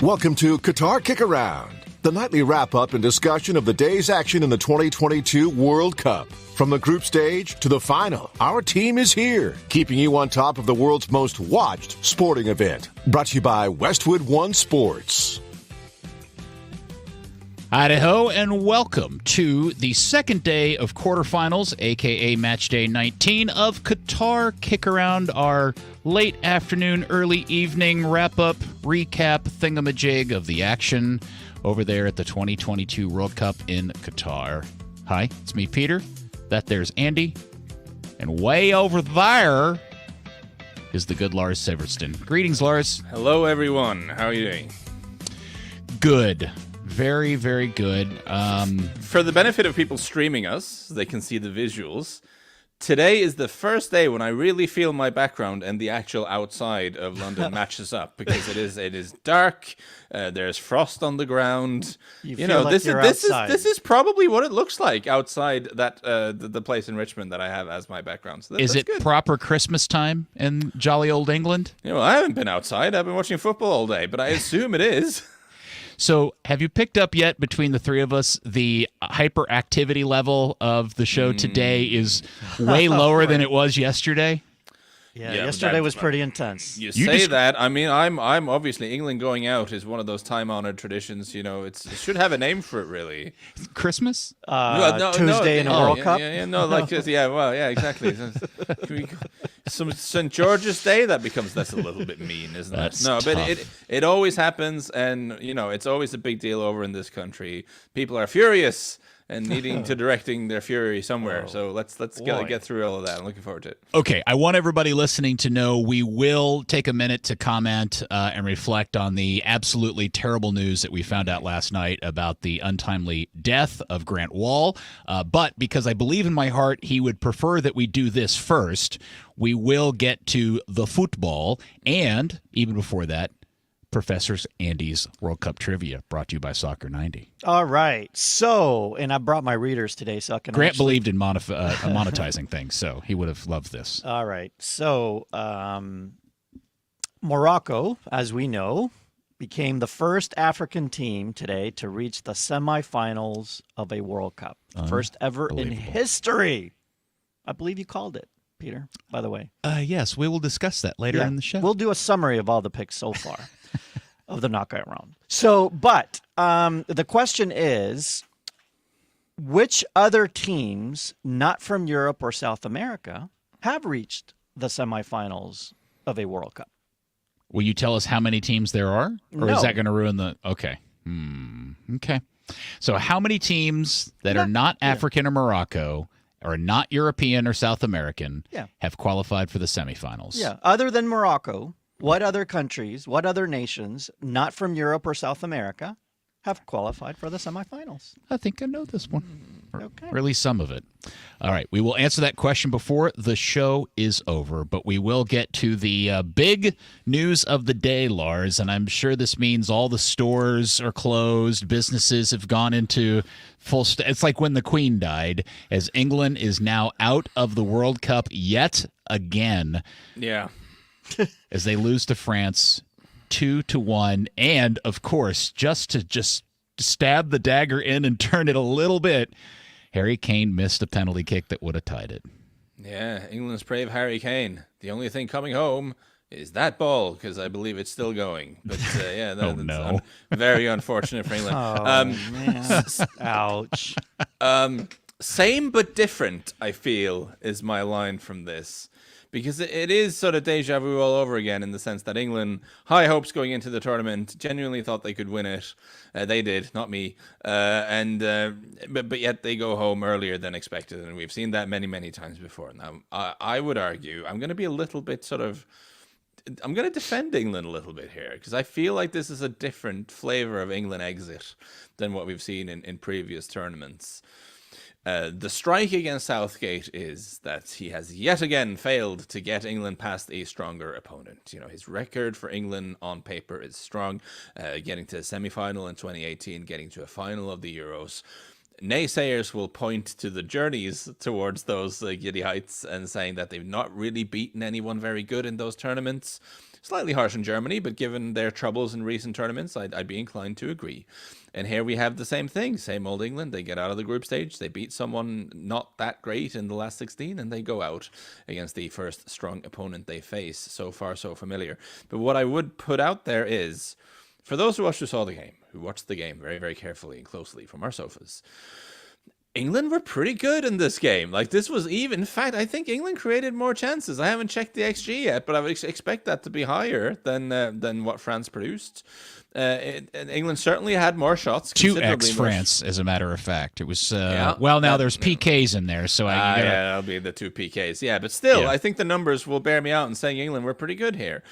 Welcome to Qatar KickAround, the nightly wrap-up and discussion of the day's action in the 2022 World Cup. From the group stage to the final, our team is here, keeping you on top of the world's most watched sporting event. Brought to you by Westwood One Sports. Idaho, and welcome to the second day of quarterfinals, a.k.a. Matchday 19 of Qatar KickAround, our late afternoon, early evening wrap-up, recap, thingamajig of the action over there at the 2022 World Cup in Qatar. Hi, it's me, Peter. There's Andy. And way over there is the good Lars Severston. Greetings, Lars. Hello, everyone. How are you doing? Good. Very, very good. For the benefit of people streaming us, they can see the visuals. Today is the first day when I really feel my background and the actual outside of London matches up, because it is dark. There's frost on the ground. You know, like this is probably what it looks like outside that the place in Richmond that I have as my background. So is it good. Proper Christmas time in jolly old England? You know, I haven't been outside. I've been watching football all day, but I assume it is. So have you picked up yet, between the three of us, the hyperactivity level of the show today is way lower than it was yesterday? Yeah, yesterday was pretty intense. You say that. I mean, I'm obviously, England going out is one of those time-honored traditions. You know, it should have a name for it, really. Christmas? Tuesday in a World Cup? Exactly. Some St. George's Day, that's a little bit mean, isn't it? Tough. But it always happens, and, you know, it's always a big deal over in this country. People are furious and needing to directing their fury somewhere. So let's get through all of that. I'm looking forward to it. Okay, I want everybody listening to know we will take a minute to comment and reflect on the absolutely terrible news that we found out last night about the untimely death of Grant Wall. But because I believe in my heart he would prefer that we do this first, we will get to the football, and even before that, Professor Andy's World Cup Trivia, brought to you by Soccer 90. All right. So, and I brought my readers today, so I can Grant believed in monetizing things, so he would have loved this. All right. So, Morocco, as we know, became the first African team today to reach the semifinals of a World Cup. First ever in history. I believe you called it, Peter, by the way. Yes, we will discuss that later in the show. We'll do a summary of all the picks so far of the knockout round. So, but the question is, which other teams not from Europe or South America have reached the semifinals of a World Cup? Will you tell us how many teams there are? Or No. is that going to ruin the... Okay. Okay. So how many teams that are not African or Morocco, or not European or South American, have qualified for the semifinals? Yeah. Other than Morocco, what other countries, what other nations, not from Europe or South America, have qualified for the semifinals? I think I know this one. Okay. Or at least some of it. All right. We will answer that question before the show is over, but we will get to the big news of the day, Lars, and I'm sure this means all the stores are closed, businesses have gone into full... It's like when the Queen died, as England is now out of the World Cup yet again. Yeah. As they lose to France 2-1, and of course, just to stab the dagger in and turn it a little bit, Harry Kane missed a penalty kick that would have tied it. Yeah, England's brave Harry Kane. The only thing coming home is that ball, because I believe it's still going. But that's very unfortunate for England. Man. Ouch. Same but different, I feel, is my line from this. Because it is sort of deja vu all over again, in the sense that England, high hopes going into the tournament, genuinely thought they could win it. They did, not me. But yet they go home earlier than expected, and we've seen that many, many times before. Now, I would argue, I'm going to be a little bit I'm going to defend England a little bit here, because I feel like this is a different flavor of England exit than what we've seen in previous tournaments. The strike against Southgate is that he has yet again failed to get England past a stronger opponent. You know, his record for England on paper is strong, getting to a semi-final in 2018, getting to a final of the Euros. Naysayers will point to the journeys towards those giddy heights and saying that they've not really beaten anyone very good in those tournaments. Slightly harsh on Germany, but given their troubles in recent tournaments, I'd be inclined to agree. And here we have the same thing. Same old England. They get out of the group stage. They beat someone not that great in the last 16, and they go out against the first strong opponent they face. So far, so familiar. But what I would put out there is, for those who saw the game, who watched the game very, very carefully and closely from our sofas, England were pretty good in this game. Like, this was even. In fact, I think England created more chances. I haven't checked the XG yet, but I would expect that to be higher than what France produced. England certainly had more shots. 2x France, as a matter of fact. It was, now there's PKs in there, so yeah, that'll be the 2 PKs. Yeah, but still, I think the numbers will bear me out in saying England were pretty good here,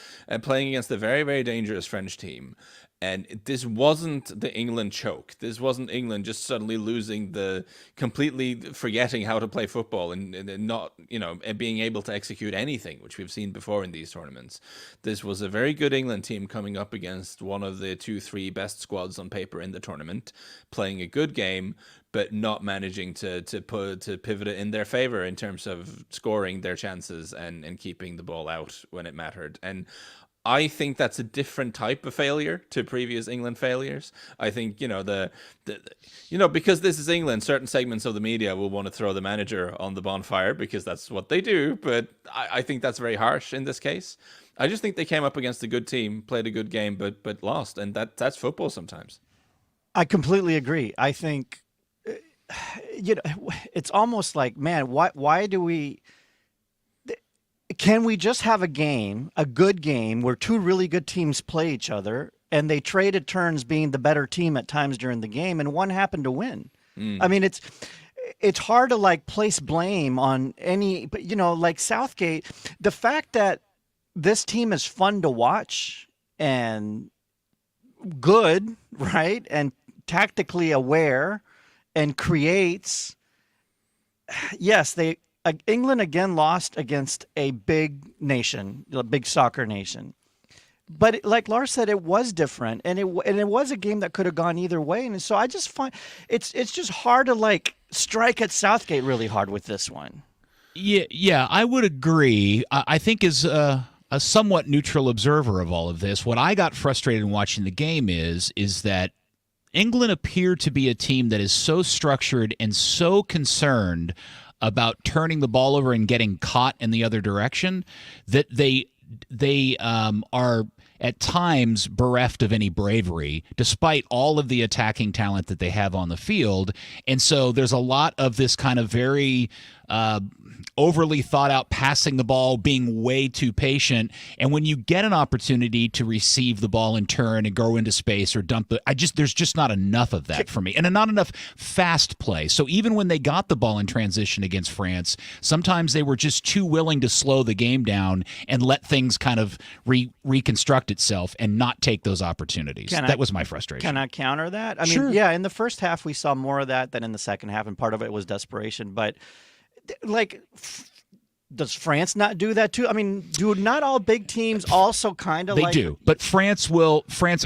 playing against a very, very dangerous French team. And this wasn't the England choke. This wasn't England just suddenly completely forgetting how to play football and not, and being able to execute anything, which we've seen before in these tournaments. This was a very good England team coming up against one of the 2-3 best squads on paper in the tournament, playing a good game, but not managing to pivot it in their favor in terms of scoring their chances and keeping the ball out when it mattered. And I think that's a different type of failure to previous England failures. I think, because this is England, certain segments of the media will want to throw the manager on the bonfire because that's what they do. But I think that's very harsh in this case. I just think they came up against a good team, played a good game, but lost. And that's football sometimes. I completely agree. I think, it's almost like, man, why do we... Can we just have a good game, where two really good teams play each other and they traded turns being the better team at times during the game, and one happened to win? I mean, it's hard to place blame on any, but like Southgate, the fact that this team is fun to watch and good, right? And tactically aware and creates, yes, England again lost against a big nation, a big soccer nation. But like Lars said, it was different, and it was a game that could have gone either way. And so I just find it's just hard to strike at Southgate really hard with this one. Yeah, I would agree. I think as a somewhat neutral observer of all of this, what I got frustrated in watching the game is that England appeared to be a team that is so structured and so concerned about turning the ball over and getting caught in the other direction that they are at times bereft of any bravery, despite all of the attacking talent that they have on the field. And so there's a lot of this kind of very overly thought out passing the ball, being way too patient. And when you get an opportunity to receive the ball in turn and go into space or dump it, there's just not enough of that for me, and not enough fast play. So even when they got the ball in transition against France, sometimes they were just too willing to slow the game down and let things kind of reconstruct itself and not take those opportunities. That was my frustration. Can I counter that? I mean, sure. Yeah, in the first half we saw more of that than in the second half, and part of it was desperation. But does France not do that too? I mean, do not all big teams also kind of They do, but France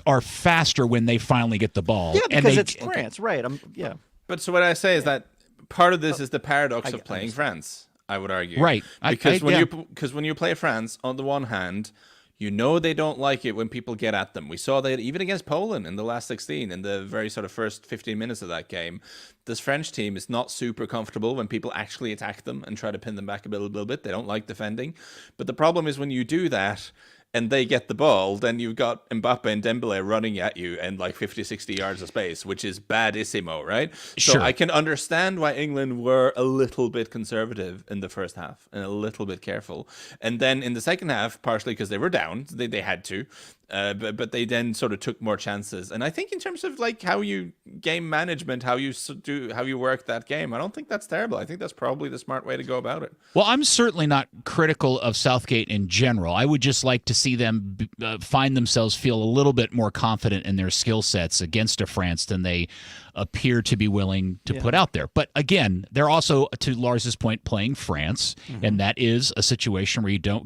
are faster when they finally get the ball. Yeah, because it's France, right? Yeah. But so what I say is that part of this is the paradox of playing France, I would argue. Right. Because when you play France, on the one hand, they don't like it when people get at them. We saw that even against Poland in the last 16, in the very sort of first 15 minutes of that game. This French team is not super comfortable when people actually attack them and try to pin them back a little bit. They don't like defending. But the problem is when you do that and they get the ball, then you've got Mbappe and Dembele running at you in 50, 60 yards of space, which is badissimo, right? Sure. So I can understand why England were a little bit conservative in the first half and a little bit careful. And then in the second half, partially because they were down, they had to, but they then sort of took more chances. And I think in terms of how you game management, how you work that game, I don't think that's terrible. I think that's probably the smart way to go about it. Well, I'm certainly not critical of Southgate in general. I would just like to see them find themselves feel a little bit more confident in their skill sets against a France than they appear to be willing to put out there. But again, they're also, to Lars's point, playing France, and that is a situation where you don't,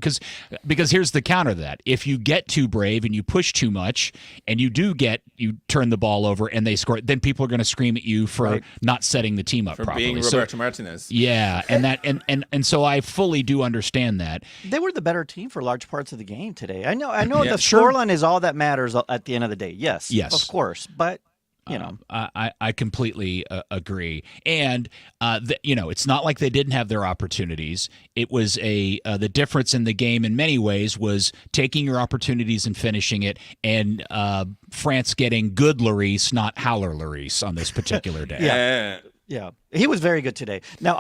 because here's the counter to that. If you get too brave and you push too much and you turn the ball over and they score, then people are going to scream at you for not setting the team up properly. Being Roberto Martinez. Yeah, and so I fully do understand that. They were the better team for large parts of the game today. I know the scoreline is all that matters at the end of the day. Yes, of course, but I completely agree. And it's not like they didn't have their opportunities. It was the difference in the game in many ways was taking your opportunities and finishing it, and France getting good Lloris, not Howler Lloris on this particular day. Yeah, he was very good today. Now,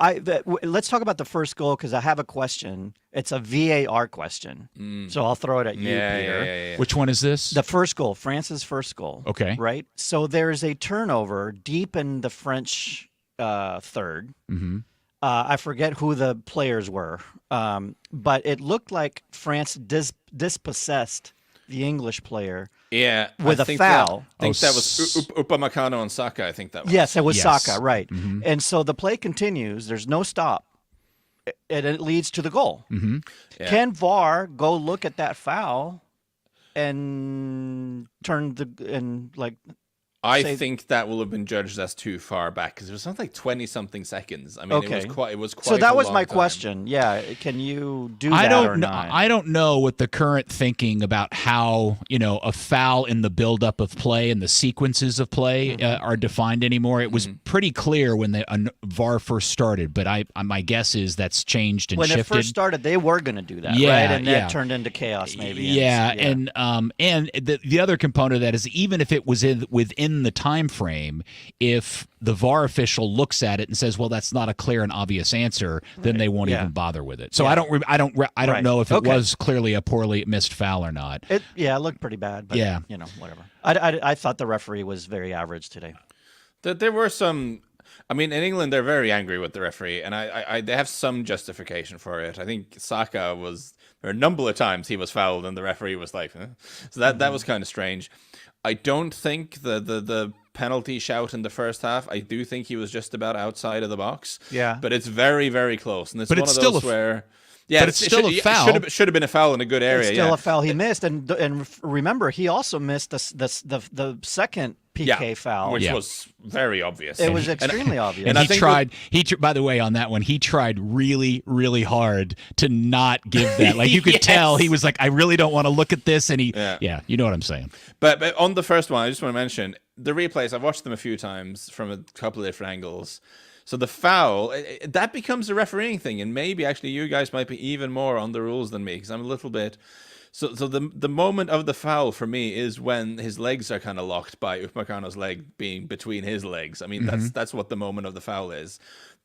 let's talk about the first goal, because I have a question. It's a VAR question, so I'll throw it at you, Peter. Yeah. Which one is this? The first goal, France's first goal. Okay. Right? So there's a turnover deep in the French third. Mm-hmm. I forget who the players were, but it looked like France dispossessed the English player. Yeah, with a foul. I think that was Upamecano and Saka. I think that was. Yes, it was Saka, right? Mm-hmm. And so the play continues. There's no stop, and it leads to the goal. Mm-hmm. Yeah. Can VAR go look at that foul and I think that will have been judged as too far back, because it was something like 20-something seconds. I mean, it was quite. So that was my time. question. Yeah, can you do that or not? I don't know what the current thinking about how a foul in the buildup of play and the sequences of play are defined anymore. It was pretty clear when the VAR first started, but my guess is that's changed and shifted. When it first started, they were going to do that, right? And that turned into chaos, maybe. Yeah, and the other component of that is, even if it was within the time frame, if the VAR official looks at it and says, "Well, that's not a clear and obvious answer," then they won't even bother with it. So I don't know if it was clearly a poorly missed foul or not. It looked pretty bad. But, whatever. I thought the referee was very average today. There were some. I mean, in England, they're very angry with the referee, and they have some justification for it. I think Saka there were a number of times he was fouled, and the referee was like, eh. So that was kind of strange. I don't think the penalty shout in the first half, I do think he was just about outside of the box. Yeah. But it's very, very close. And it's but one it's of those where... Yeah, but it's still a foul. It should have been a foul in a good area. It's still a foul he missed. And remember, he also missed the second PK foul. Which was very obvious. It was extremely obvious. And he tried, by the way, on that one, he tried really, really hard to not give that. Like, you could tell he was like, I really don't want to look at this. And you know what I'm saying. But on the first one, I just want to mention the replays. I've watched them a few times from a couple of different angles. So the foul, that becomes a refereeing thing. And maybe actually you guys might be even more on the rules than me, because I'm a little bit... So the moment of the foul for me is when his legs are kind of locked by Upamecano's leg being between his legs. I mean, that's what the moment of the foul is.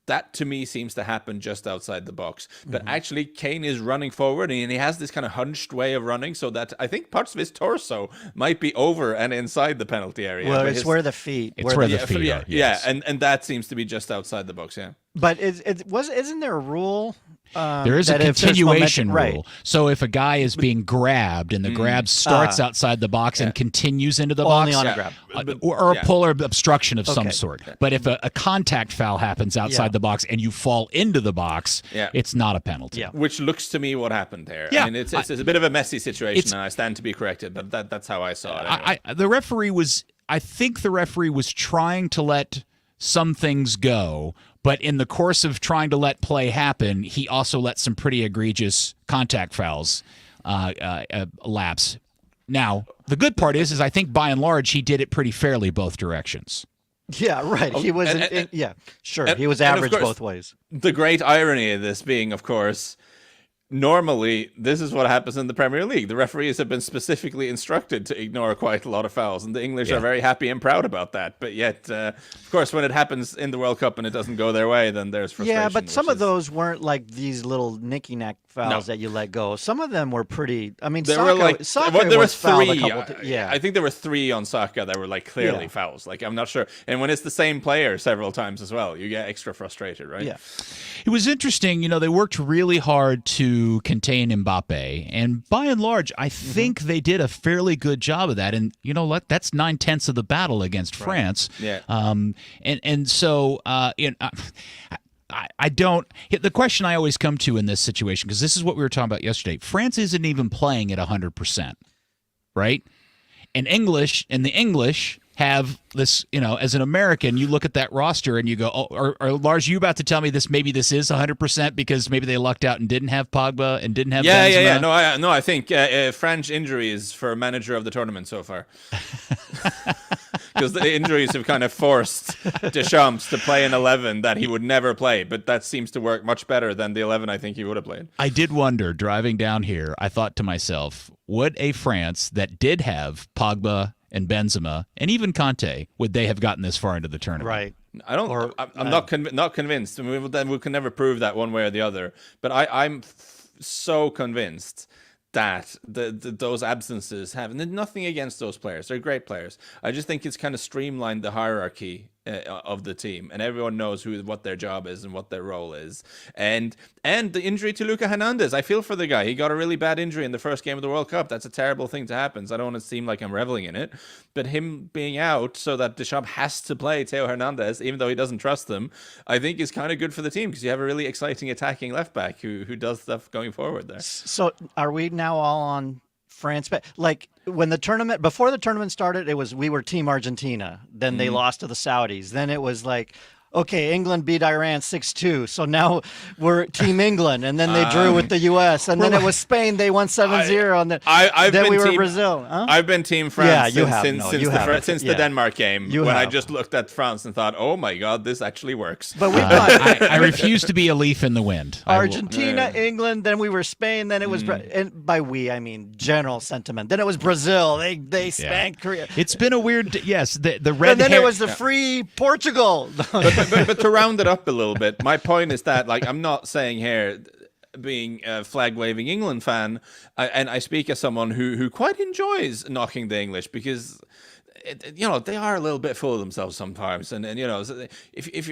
That, to me, seems to happen just outside the box. But actually, Kane is running forward, and he has this kind of hunched way of running, so that I think parts of his torso might be over and inside the penalty area. Well, it's where the feet... It's where the feet are. Yes. And that seems to be just outside the box, yeah. But isn't there a rule... there is a continuation rule. Right. So if a guy is being grabbed and the grab starts outside the box and continues into the box, on a grab. Or a pull or obstruction of some sort. But if a contact foul happens outside the box and you fall into the box, it's not a penalty. Yeah. Which looks to me what happened there. Yeah. I mean, it's a bit of a messy situation, and I stand to be corrected, but that's how I saw it. Anyway. I think the referee was trying to let some things go, but in the course of trying to let play happen, he also let some pretty egregious contact fouls lapse. Now, the good part is I think by and large he did it pretty fairly both directions. Yeah, right. He was, he was average course, both ways. The great irony of this being, of course, normally this is what happens in the Premier League. The referees have been specifically instructed to ignore quite a lot of fouls, and the English are very happy and proud about that. But yet, of course, when it happens in the World Cup and it doesn't go their way, then there's frustration. Yeah, but some of those weren't like these little nicky-knack fouls that you let go. Some of them were pretty... I mean, Saka was fouled a couple... I think there were 3 on Saka that were like clearly fouls. Like, I'm not sure. And when it's the same player several times as well, you get extra frustrated, right? Yeah. It was interesting. They worked really hard to to contain Mbappe. And by and large, I think they did a fairly good job of that. And you know what? That's 9/10 of the battle against France. Yeah. And so I don't. The question I always come to in this situation, because this is what we were talking about yesterday, France isn't even playing at 100%, right? And the English have this, as an American, you look at that roster and you go, oh, are Lars, you about to tell me maybe this is 100% because maybe they lucked out and didn't have Pogba and didn't have Benzema? No, I think French injuries for manager of the tournament so far. Because the injuries have kind of forced Deschamps to play an 11 that he would never play, but that seems to work much better than the 11 I think he would have played. I did wonder, driving down here, I thought to myself, would a France that did have Pogba and Benzema and even Kanté, would they have gotten this far into the tournament? Right. I'm not convinced. I mean, we can never prove that one way or the other. But I'm so convinced that those absences have, and nothing against those players. They're great players. I just think it's kind of streamlined the hierarchy of the team, and everyone knows what their job is and what their role is. And the injury to Luka Hernandez, I feel for the guy. He got a really bad injury in the first game of the World Cup. That's a terrible thing to happen. So I don't want to seem like I'm reveling in it, but him being out so that Deschamps has to play Theo Hernandez, even though he doesn't trust him, I think is kind of good for the team because you have a really exciting attacking left back who does stuff going forward there. So are we now all on France? Like before the tournament started, we were Team Argentina. Then they lost to the Saudis. Then it was like, okay, England beat Iran 6-2. So now we're Team England. And then they drew with the U.S. And then it was Spain. They won 7-0. And then we were Brazil. Huh? I've been Team France since the Denmark game I just looked at France and thought, oh my God, this actually works. But we've got I refuse to be a leaf in the wind. Argentina, England, then we were Spain, then it was and by we I mean general sentiment. Then it was Brazil. They spanked Korea. It's been a weird the red. And then it was the free Portugal. But to round it up a little bit, my point is that, like, I'm not saying here, being a flag-waving England fan, and I speak as someone who quite enjoys knocking the English because, they are a little bit full of themselves sometimes, and if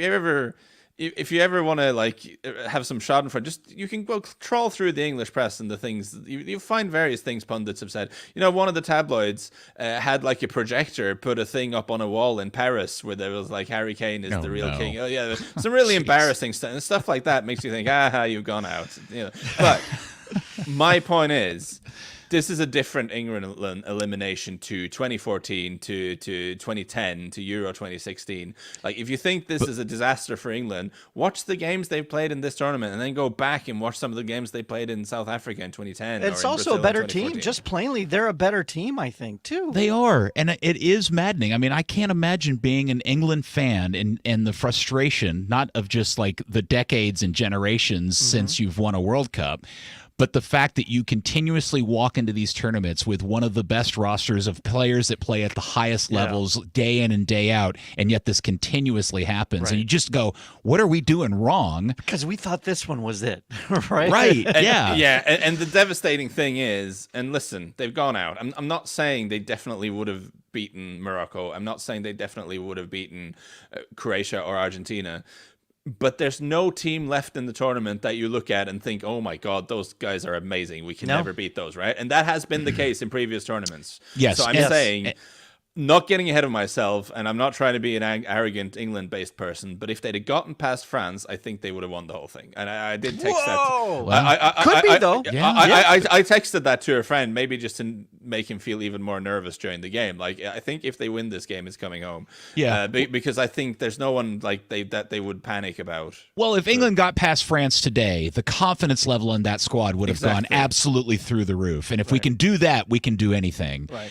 you ever want to have some schadenfreude, you can go trawl through the English press and the things you find various things pundits have said. One of the tabloids had a projector put a thing up on a wall in Paris where there was Harry Kane is the real king. Oh yeah, some really embarrassing stuff and stuff like that makes you think, you've gone out. But my point is, this is a different England elimination to 2014, to 2010, to Euro 2016. If you think this is a disaster for England, watch the games they've played in this tournament and then go back and watch some of the games they played in South Africa in 2010. It's also a better team. Just plainly, they're a better team, I think, too. They are, and it is maddening. I mean, I can't imagine being an England fan and the frustration, not of just the decades and generations since you've won a World Cup, but the fact that you continuously walk into these tournaments with one of the best rosters of players that play at the highest levels day in and day out, and yet this continuously happens. Right. And you just go, what are we doing wrong? Because we thought this one was it, right? Right, Yeah, and the devastating thing is, and listen, they've gone out. I'm not saying they definitely would have beaten Morocco. I'm not saying they definitely would have beaten Croatia or Argentina. But there's no team left in the tournament that you look at and think, oh my God, those guys are amazing. We can never beat those, right? And that has been the case in previous tournaments. Yes. So I'm saying, not getting ahead of myself, and I'm not trying to be an arrogant England-based person, but if they'd have gotten past France, I think they would have won the whole thing. And I did text that. Could be, though. I texted that to a friend, maybe just to make him feel even more nervous during the game. I think if they win this game, it's coming home. Yeah. Because I think there's no one that they would panic about. Well, if England got past France today, the confidence level in that squad would have gone absolutely through the roof. And if we can do that, we can do anything. Right.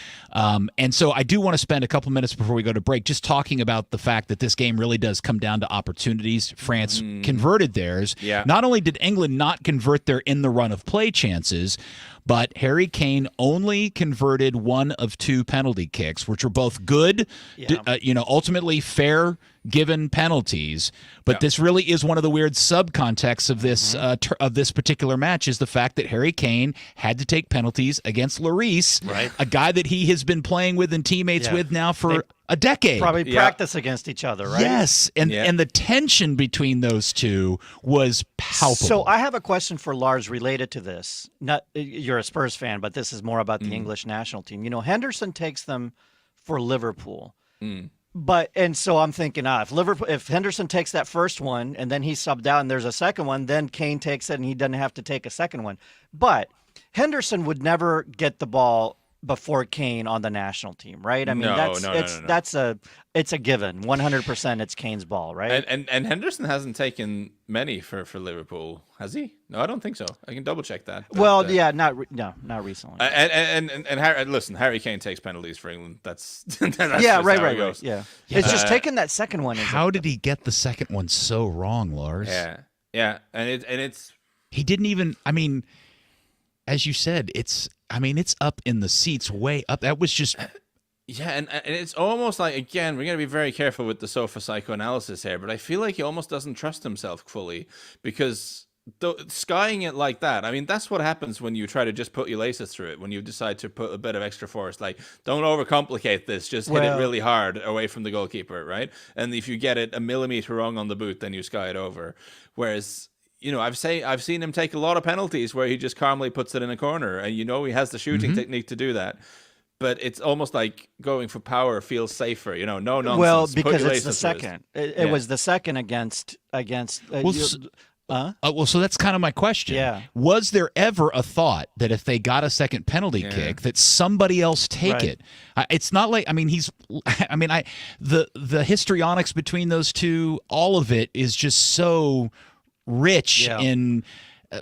And so I do want to spend a couple minutes before we go to break just talking about the fact that this game really does come down to opportunities. France converted theirs. Yeah. Not only did England not convert their in the run of play chances, but Harry Kane only converted one of two penalty kicks, which were both good, ultimately fair given penalties. But this really is one of the weird subcontexts of this of this particular match, is the fact that Harry Kane had to take penalties against Lloris, right, a guy that he has been playing with and teammates with now for a decade. Probably practice against each other, right? Yes, and the tension between those two was palpable. So I have a question for Lars related to this. Not you're a Spurs fan, but this is more about the English national team. You know, Henderson takes them for Liverpool. And so I'm thinking, if Henderson takes that first one and then he's subbed out and there's a second one, then Kane takes it and he doesn't have to take a second one. But Henderson would never get the ball before Kane on the national team, right? I mean, it's a given. 100% it's Kane's ball, right? And Henderson hasn't taken many for Liverpool, has he? No, I don't think so. I can double check that. But, well, not recently. Listen, Harry Kane takes penalties for England. That's right. Yeah. It's just taking that second one. How did he get the second one so wrong, Lars? Yeah, and it's he didn't even. I mean, as you said, it's up in the seats, way up. That was just. Yeah, and it's almost like, again, we're going to be very careful with the sofa psychoanalysis here, but I feel like he almost doesn't trust himself fully because skying it like that, I mean, that's what happens when you try to just put your laces through it, when you decide to put a bit of extra force. Like, don't overcomplicate this, just hit it really hard away from the goalkeeper, right? And if you get it a millimeter wrong on the boot, then you sky it over. Whereas, you know, I've seen him take a lot of penalties where he just calmly puts it in a corner, and you know he has the shooting technique to do that. But it's almost like going for power feels safer, you know. No nonsense. Well, because it's the second. It was the second against. So that's kind of my question. Yeah. Was there ever a thought that if they got a second penalty kick, that somebody else take it? It's not like the histrionics between those two, all of it is just so rich in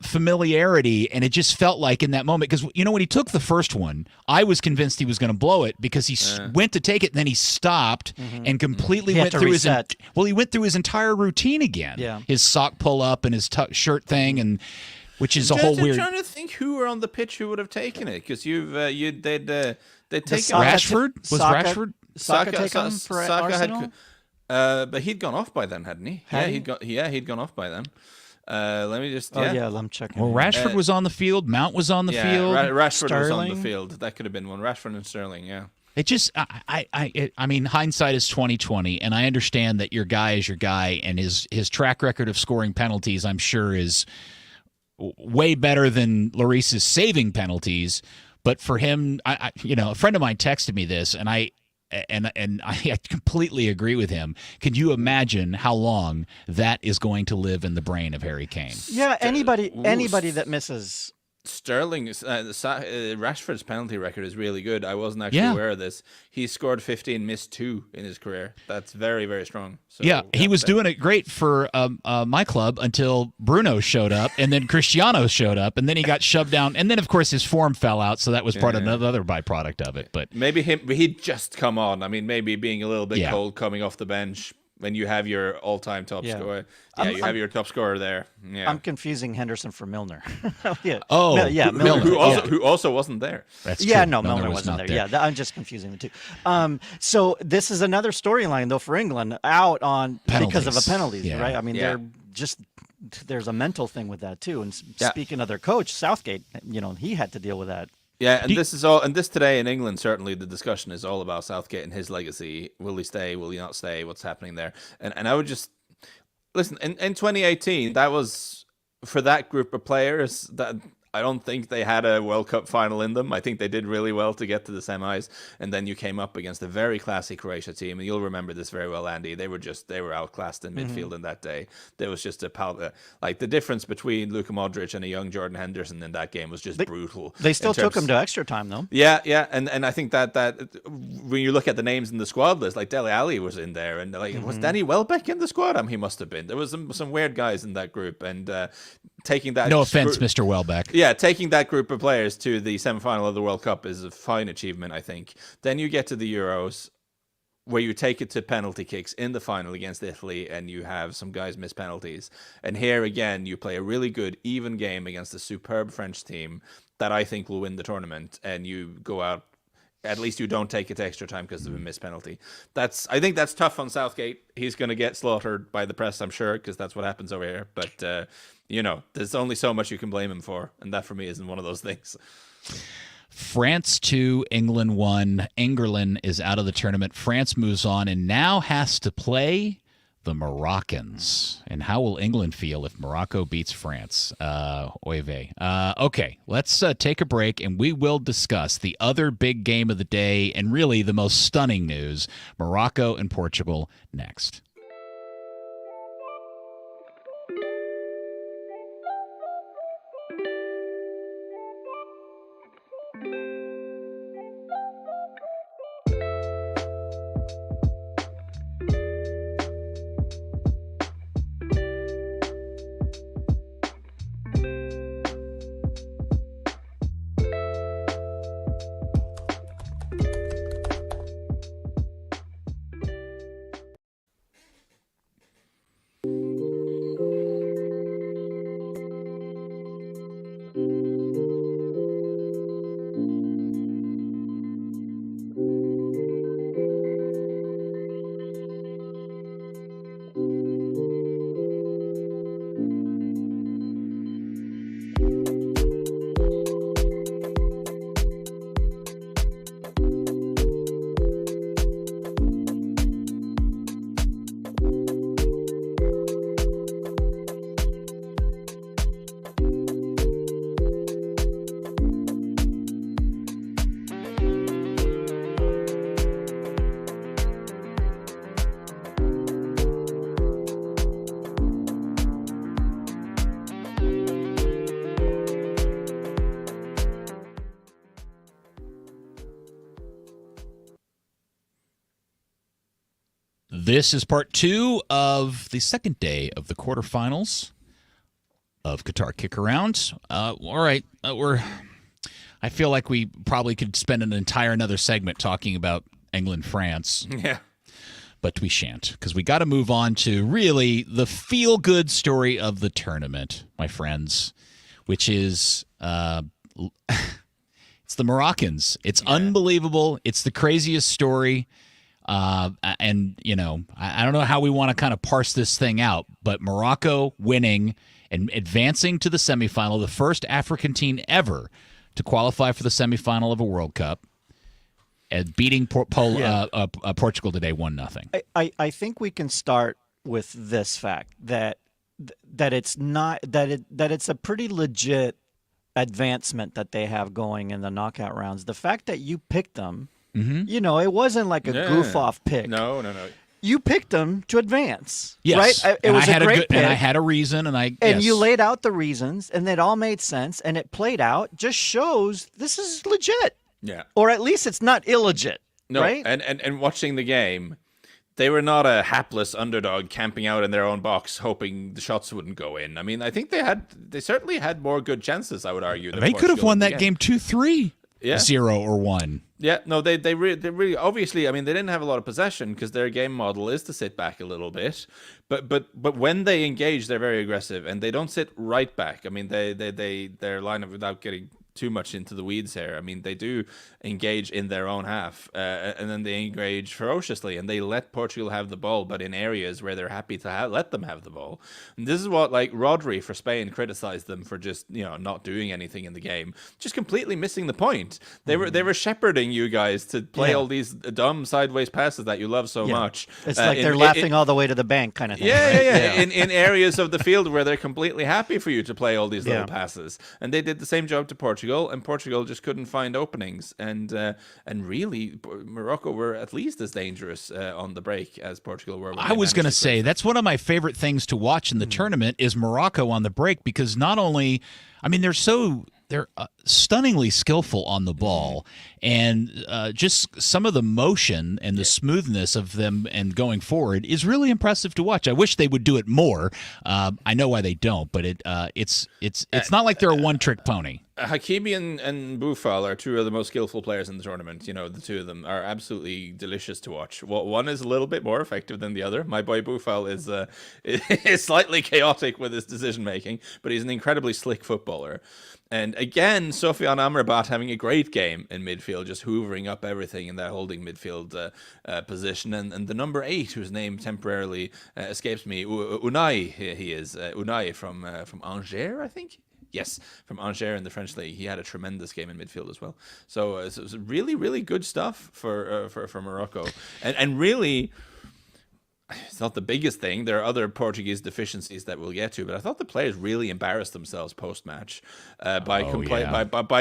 familiarity, and it just felt like in that moment, because you know when he took the first one, I was convinced he was going to blow it because he went to take it and then he stopped and completely went through he went through his entire routine again. His sock pull up and his shirt thing, and which is a whole weird. I'm trying to think who were on the pitch who would have taken it, because they'd taken Rashford. Was Rashford? Saka take him for Arsenal? But he'd gone off by then, hadn't he? He'd gone off by then. Let me just. I'm checking. Well, Rashford was on the field. Mount was on the field. Rashford was on the field. That could have been one. Rashford and Sterling. Yeah. It just, I mean, hindsight is 20/20, and I understand that your guy is your guy, and his track record of scoring penalties, I'm sure, is way better than Lloris's saving penalties. But for him, a friend of mine texted me this, and I completely agree with him. Can you imagine how long that is going to live in the brain of Harry Kane? Yeah, anybody that misses. Sterling, Rashford's penalty record is really good. I wasn't actually aware of this. He scored 15, missed 2 in his career. That's very, very strong. So, he was doing it great for my club until Bruno showed up, and then Cristiano showed up, and then he got shoved down, and then of course his form fell out, so that was part of another byproduct of it. But maybe he'd just come on. I mean, maybe being a little bit cold coming off the bench. When you have your all-time top scorer, you have your top scorer there. Yeah, I'm confusing Henderson for Milner. Milner, who also wasn't there. That's true. Milner wasn't there. Yeah, I'm just confusing the two. So this is another storyline though for England out on because of the penalties, right? I mean, there's a mental thing with that too. And speaking of their coach Southgate, he had to deal with that. Yeah, and this today in England, certainly the discussion is all about Southgate and his legacy. Will he stay? Will he not stay? What's happening there? And I would just listen. In 2018, that was for that group of players that I don't think they had a World Cup final in them. I think they did really well to get to the semis, and then you came up against a very classy Croatia team, and you'll remember this very well, Andy. They were outclassed in midfield in that day. There was just like the difference between Luka Modric and a young Jordan Henderson in that game was just brutal. They still took him to extra time, though. Yeah, and I think that when you look at the names in the squad list, like Dele Alli was in there, and was Danny Welbeck in the squad? He must have been. There was some weird guys in that group, and taking that. No offense, Mr. Welbeck. Yeah, taking that group of players to the semi-final of the World Cup is a fine achievement, I think. Then you get to the Euros, where you take it to penalty kicks in the final against Italy, and you have some guys miss penalties. And here again, you play a really good, even game against a superb French team that I think will win the tournament, and you go out. At least you don't take it to extra time because of a missed penalty. I think that's tough on Southgate. He's going to get slaughtered by the press, I'm sure, because that's what happens over here. But, there's only so much you can blame him for. And that, for me, isn't one of those things. France 2, England 1. England is out of the tournament. France moves on and now has to play the Moroccans. And how will England feel if Morocco beats France? Oy vey. Okay, let's take a break, and we will discuss the other big game of the day and really the most stunning news, Morocco and Portugal, next. This is part 2 of the second day of the quarterfinals of Qatar KickAround. All right, I feel like we probably could spend an entire another segment talking about England-France. Yeah. But we shan't, because we got to move on to really the feel-good story of the tournament, my friends, which is it's the Moroccans. It's unbelievable. It's the craziest story. And, you know, I don't know how we want to kind of parse this thing out, but Morocco winning and advancing to the semifinal, the first African team ever to qualify for the semifinal of a World Cup, and beating Portugal today 1-0. I think we can start with this fact that it's not that it's a pretty legit advancement that they have going in the knockout rounds. The fact that you picked them. Mm-hmm. You know, it wasn't like a goof-off pick. No. You picked them to advance, yes. right? It was a great pick. And I had a reason, and you laid out the reasons, and it all made sense, and it played out. Just shows this is legit. Yeah. Or at least it's not illegit, right? And watching the game, they were not a hapless underdog camping out in their own box, hoping the shots wouldn't go in. I mean, I think they certainly had more good chances, I would argue. They could have won that game 2-3. Yeah. 0 or 1. Yeah, no, they really obviously. I mean, they didn't have a lot of possession because their game model is to sit back a little bit. But when they engage, they're very aggressive, and they don't sit right back. I mean, their line of, without getting too much into the weeds here, I mean, they do engage in their own half, and then they engage ferociously, and they let Portugal have the ball, but in areas where they're happy to let them have the ball. And this is what, like, Rodri for Spain criticized them for just, you know, not doing anything in the game, just completely missing the point. They were shepherding you guys to play all these dumb sideways passes that you love so much. It's like they're laughing all the way to the bank kind of thing. Yeah. In areas of the field where they're completely happy for you to play all these little passes, and they did the same job to Portugal. And Portugal just couldn't find openings, and really Morocco were at least as dangerous on the break as Portugal were. I was going to say that's one of my favorite things to watch in the tournament is Morocco on the break, because not only, I mean, they're stunningly skillful on the ball, and just some of the motion and the smoothness of them and going forward is really impressive to watch. I wish they would do it more. I know why they don't, but it's not like they're a one-trick pony. Hakimi and Boufal are two of the most skillful players in the tournament. You know, the two of them are absolutely delicious to watch. One is a little bit more effective than the other. My boy Boufal is slightly chaotic with his decision making, but he's an incredibly slick footballer. And again, Sofiane Amrabat having a great game in midfield, just hoovering up everything in that holding midfield position. And the number 8, whose name temporarily escapes me, Unai, he is Unai from Angers, I think. Yes, from Angers in the French league. He had a tremendous game in midfield as well. So it was really, really good stuff for Morocco, and really. It's not the biggest thing. There are other Portuguese deficiencies that we'll get to, but I thought the players really embarrassed themselves post-match by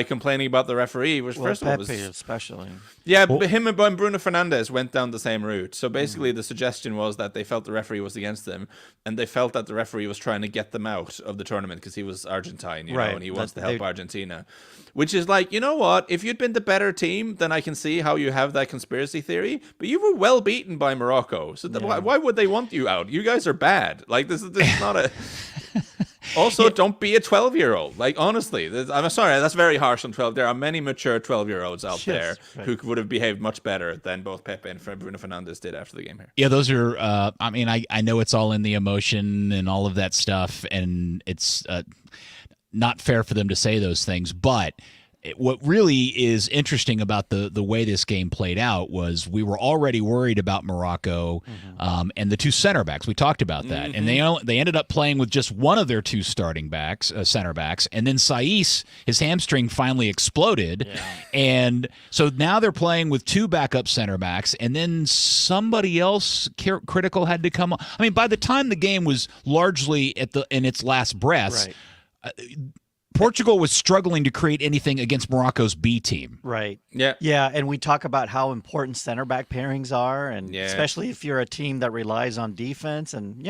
complaining about the referee. Which first of all was especially. Yeah, but him and Bruno Fernandes went down the same route. So basically, the suggestion was that they felt the referee was against them, and they felt that the referee was trying to get them out of the tournament because he was Argentine, you know, and he wants to help Argentina. Which is like, you know what? If you'd been the better team, then I can see how you have that conspiracy theory. But you were well beaten by Morocco, so why would they want you out? You guys are bad. Like this is not a. Also, don't be a 12-year-old. Like, honestly, I'm sorry, that's very harsh on 12. There are many mature 12-year-olds out there who would have behaved much better than both Pepe and Bruno Fernandes did after the game here. Yeah, those are, I mean, I know it's all in the emotion and all of that stuff, and it's not fair for them to say those things, but what really is interesting about the way this game played out was we were already worried about Morocco and the two center backs. We talked about that, and they ended up playing with just one of their two starting backs, center backs, and then Saiss, his hamstring finally exploded, and so now they're playing with two backup center backs, and then somebody else critical had to come. I mean, by the time the game was largely in its last breaths. Portugal was struggling to create anything against Morocco's B team. Right. Yeah. Yeah, and we talk about how important center back pairings are, and especially if you're a team that relies on defense. And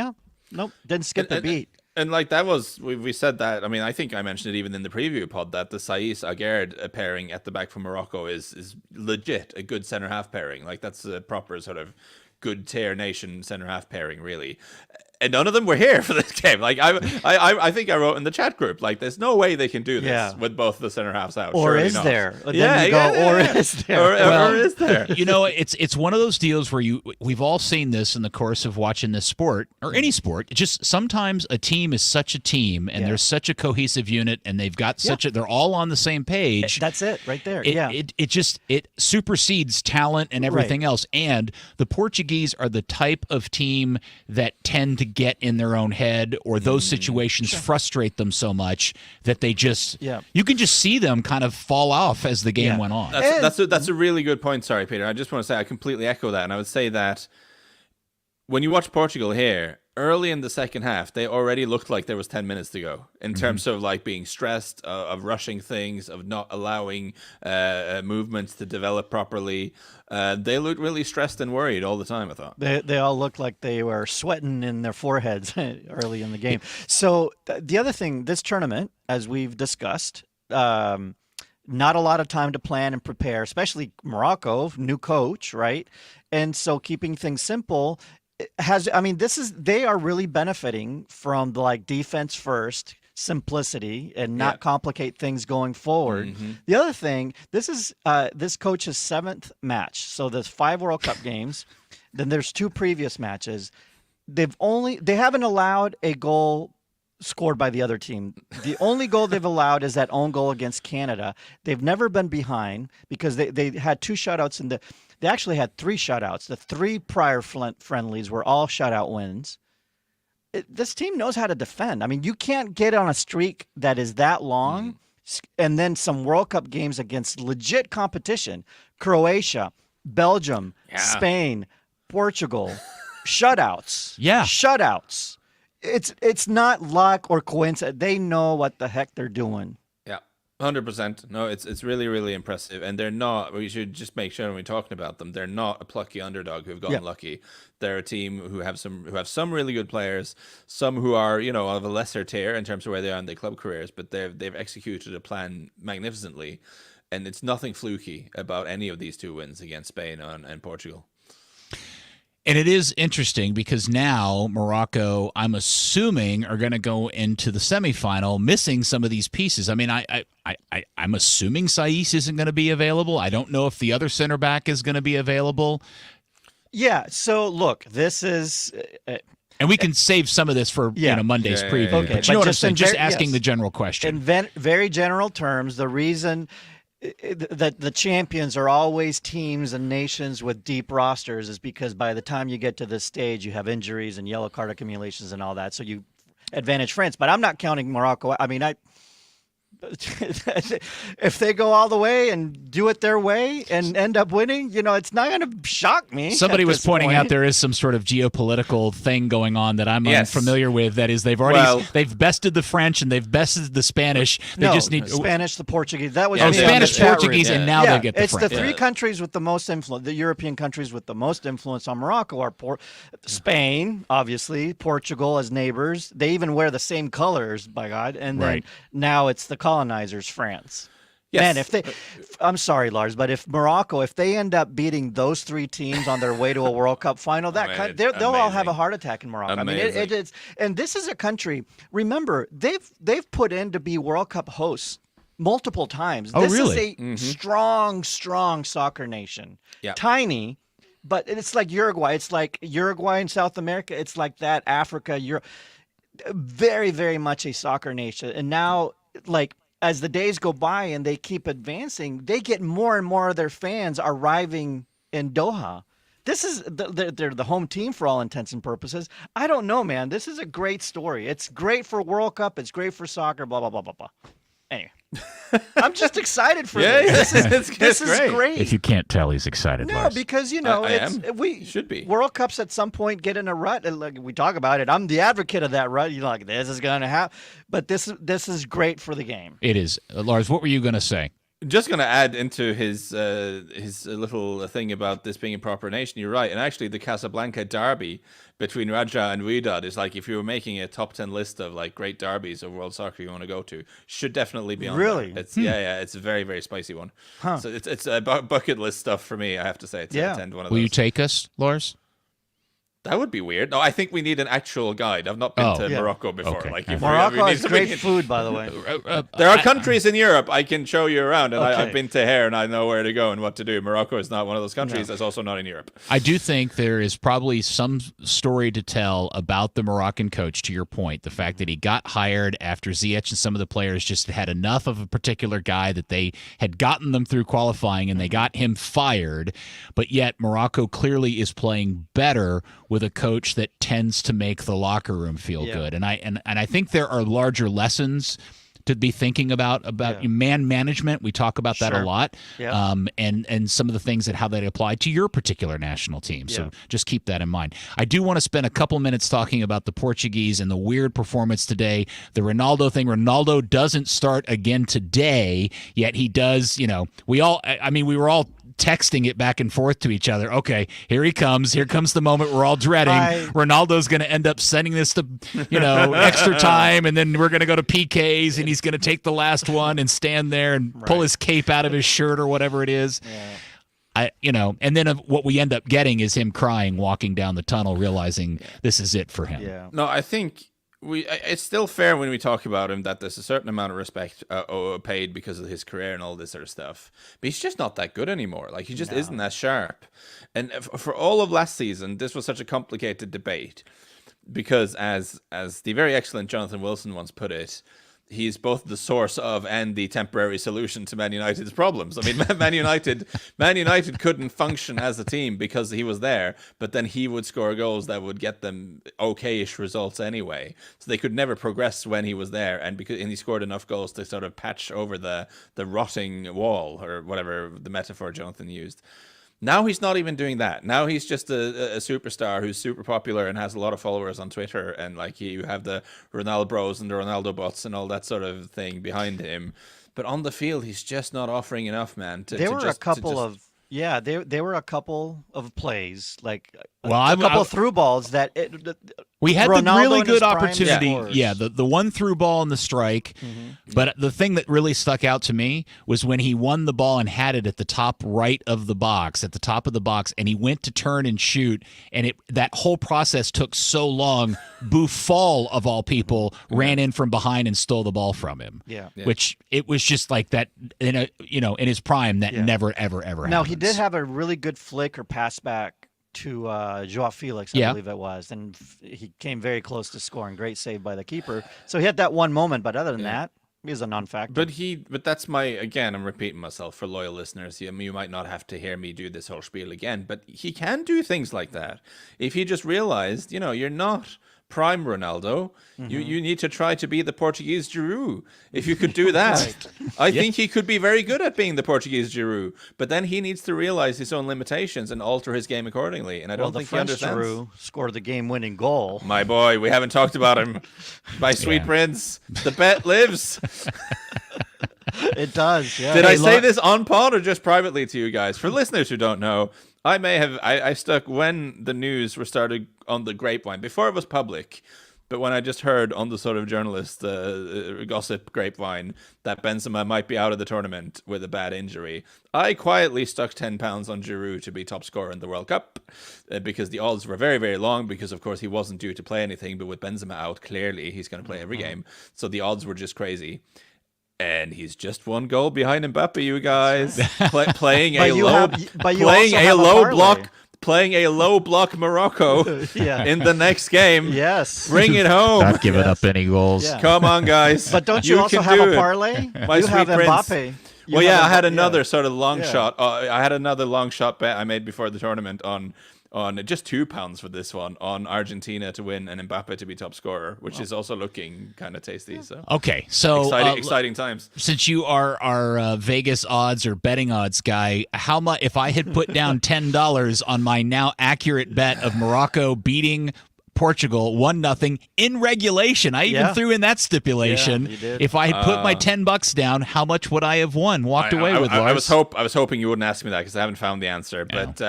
didn't skip a beat. And like that was, we said that. I mean, I think I mentioned it even in the preview pod that the Saiss Aguerd pairing at the back for Morocco is legit a good center half pairing. Like that's a proper sort of good tier nation center half pairing, really. And none of them were here for this game. Like I think I wrote in the chat group, like there's no way they can do this with both the center halves out. Or Surely is not. there? Or is there? Or is there? You know, it's one of those deals where we've all seen this in the course of watching this sport or any sport. Just sometimes a team is such a team and there's such a cohesive unit and they've got they're all on the same page. That's it right there. It supersedes talent and everything else. And the Portuguese are the type of team that tend to get in their own head, or those situations frustrate them so much that they just you can just see them kind of fall off as the game went on. That's a really good point. Sorry, Peter. I just want to say I completely echo that, and I would say that when you watch Portugal here, early in the second half, they already looked like there was 10 minutes to go in terms of like being stressed, of rushing things, of not allowing movements to develop properly. They looked really stressed and worried all the time, I thought. They all looked like they were sweating in their foreheads early in the game. So the other thing, this tournament, as we've discussed, not a lot of time to plan and prepare, especially Morocco, new coach, right? And so keeping things simple they are really benefiting from the like defense first simplicity and not complicate things going forward. The other thing, this is this coach's 7th match. So there's 5 World Cup games. Then there's 2 previous matches. They haven't allowed a goal scored by the other team. The only goal they've allowed is that own goal against Canada. They've never been behind because they had 2 shutouts in they actually had 3 shutouts. The 3 prior friendlies were all shutout wins. This team knows how to defend. I mean, you can't get on a streak that is that long and then some World Cup games against legit competition. Croatia, Belgium, Spain, Portugal, shutouts. Yeah. Shutouts. It's not luck or coincidence. They know what the heck they're doing. 100%. No, it's really, really impressive. And they're not, we should just make sure when we're talking about them, they're not a plucky underdog who've gotten lucky. They're a team who have some really good players, some who are, of a lesser tier in terms of where they are in their club careers, but they've executed a plan magnificently. And it's nothing fluky about any of these 2 wins against Spain and Portugal. And it is interesting because now Morocco, I'm assuming, are going to go into the semifinal missing some of these pieces. I mean, I'm assuming Saiss isn't going to be available. I don't know if the other center back is going to be available. Yeah. So look, this is. And we can save some of this for Monday's preview. Okay, but you know what I'm saying? Just asking the general question. In very general terms, the reason that the champions are always teams and nations with deep rosters is because by the time you get to this stage, you have injuries and yellow card accumulations and all that. So you advantage France. But I'm not counting Morocco. I mean, if they go all the way and do it their way and end up winning, it's not going to shock me. Somebody was pointing out there is some sort of geopolitical thing going on that I'm unfamiliar with. That is, they've bested the French and they've bested the Spanish. They just need Spanish, the Portuguese. That was Spanish, Portuguese, and now they get the French. It's the three countries with the most influence. The European countries with the most influence on Morocco are Spain, obviously, Portugal as neighbors. They even wear the same colors, by God. And then now it's the colonizers, France. Yes. Man, I'm sorry, Lars, but if Morocco, if they end up beating those three teams on their way to a World Cup final, they'll all have a heart attack in Morocco. Amazing. I mean, it's, and this is a country. Remember, they've put in to be World Cup hosts multiple times. Oh, this really? is a strong soccer nation. Yeah. Tiny, but it's like Uruguay. It's like Uruguay in South America. It's like that, Africa, Europe. Very, very much a soccer nation. And now, as the days go by and they keep advancing, they get more and more of their fans arriving in Doha. This is they're the home team for all intents and purposes. I don't know, man. This is a great story. It's great for World Cup. It's great for soccer. Blah blah blah blah blah. Anyway, I'm just excited for this. This is great. If you can't tell, he's excited. No, Lars. because we should be. World Cups at some point get in a rut. And we talk about it. I'm the advocate of that rut. This is going to happen, but this is great for the game. It is. Lars, what were you going to say? Just going to add into his little thing about this being a proper nation. You're right, and actually, the Casablanca derby between Raja and Wydad is if you were making a top 10 list of great derbies of world soccer you want to go to, should definitely be on. Really? There. It's it's a very, very spicy one. Huh. So it's a bucket list stuff for me. I have to say, attend one of those. Will you take us, Lars? That would be weird. No, I think we need an actual guide. I've not been to Morocco before. Okay. Morocco has great food, by the way. There are countries in Europe I can show you around, and I've been to here, and I know where to go and what to do. Morocco is not one of those countries. That's also not in Europe. I do think there is probably some story to tell about the Moroccan coach, to your point. The fact that he got hired after Ziyech and some of the players just had enough of a particular guy that they had gotten them through qualifying, and they got him fired. But yet Morocco clearly is playing better with a coach that tends to make the locker room feel good. And I think there are larger lessons to be thinking about man management. We talk about that a lot. Yeah. And some of the things that how they apply to your particular national team. So just keep that in mind. I do want to spend a couple minutes talking about the Portuguese and the weird performance today. The Ronaldo thing. Ronaldo doesn't start again today, yet he does. We were all texting it back and forth to each other. Okay, here he comes. Here comes the moment we're all dreading. Ronaldo's going to end up sending this to, extra time, and then we're going to go to PKs, and he's going to take the last one and stand there and pull his cape out of his shirt or whatever it is. Yeah. And then what we end up getting is him crying, walking down the tunnel, realizing this is it for him. Yeah. No, I think it's still fair when we talk about him that there's a certain amount of respect paid because of his career and all this sort of stuff. But he's just not that good anymore. He just isn't that sharp. And for all of last season, this was such a complicated debate because, as the very excellent Jonathan Wilson once put it, he's both the source of and the temporary solution to Man United's problems. I mean, Man United couldn't function as a team because he was there, but then he would score goals that would get them okay-ish results anyway. So they could never progress when he was there, and he scored enough goals to sort of patch over the rotting wall, or whatever the metaphor Jonathan used. Now he's not even doing that. Now he's just a superstar who's super popular and has a lot of followers on Twitter, and you have the Ronaldo bros and the Ronaldo bots and all that sort of thing behind him. But on the field, he's just not offering enough, man. There were a couple of plays, a couple of through balls that we had Ronaldo the really good opportunity. Yeah, the one through ball in the strike. But the thing that really stuck out to me was when he won the ball and had it at the top right of the box, and he went to turn and shoot, and that whole process took so long. Buffon, of all people, ran in from behind and stole the ball from him. Yeah. Which it was just like that in his prime that never ever happens. Now he did have a really good flick or pass back to Joao Felix, I believe it was, and he came very close to scoring. Great save by the keeper. So he had that one moment, but other than that, he was a non-factor. But that's I'm repeating myself for loyal listeners. You might not have to hear me do this whole spiel again, but he can do things like that. If he just realized, you're not prime Ronaldo. You need to try to be the Portuguese Giroud. If you could do that, I think he could be very good at being the Portuguese Giroud. But then he needs to realize his own limitations and alter his game accordingly. And I don't think he understands. Giroud scored the game-winning goal. My boy, we haven't talked about him. My sweet prince, the bet lives. It does. Yeah. Did I say this on pod or just privately to you guys? For listeners who don't know, I stuck when the news were started on the grapevine before it was public. But when I just heard on the sort of journalist gossip grapevine that Benzema might be out of the tournament with a bad injury, I quietly stuck £10 on Giroud to be top scorer in the World Cup because the odds were very, very long because, of course, he wasn't due to play anything. But with Benzema out, clearly he's going to play every game. So the odds were just crazy. And he's just one goal behind Mbappe, you guys. Playing a low block Morocco in the next game. Yes. Bring it home. Not giving up any goals. Yeah. Come on, guys. But don't you also have a parlay? You have Mbappe. Well, yeah, I had another sort of long shot. I had another long shot bet I made before the tournament on just £2 for this one on Argentina to win and Mbappe to be top scorer, which is also looking kind of tasty. So okay, so exciting times. Since you are our Vegas odds or betting odds guy, how much if I had put down $10 on my now accurate bet of Morocco beating Portugal 1-0 in regulation? I even threw in that stipulation. Yeah, if I had put my $10 down, how much would I have won? Walked away with Lars. I was hoping you wouldn't ask me that because I haven't found the answer, but.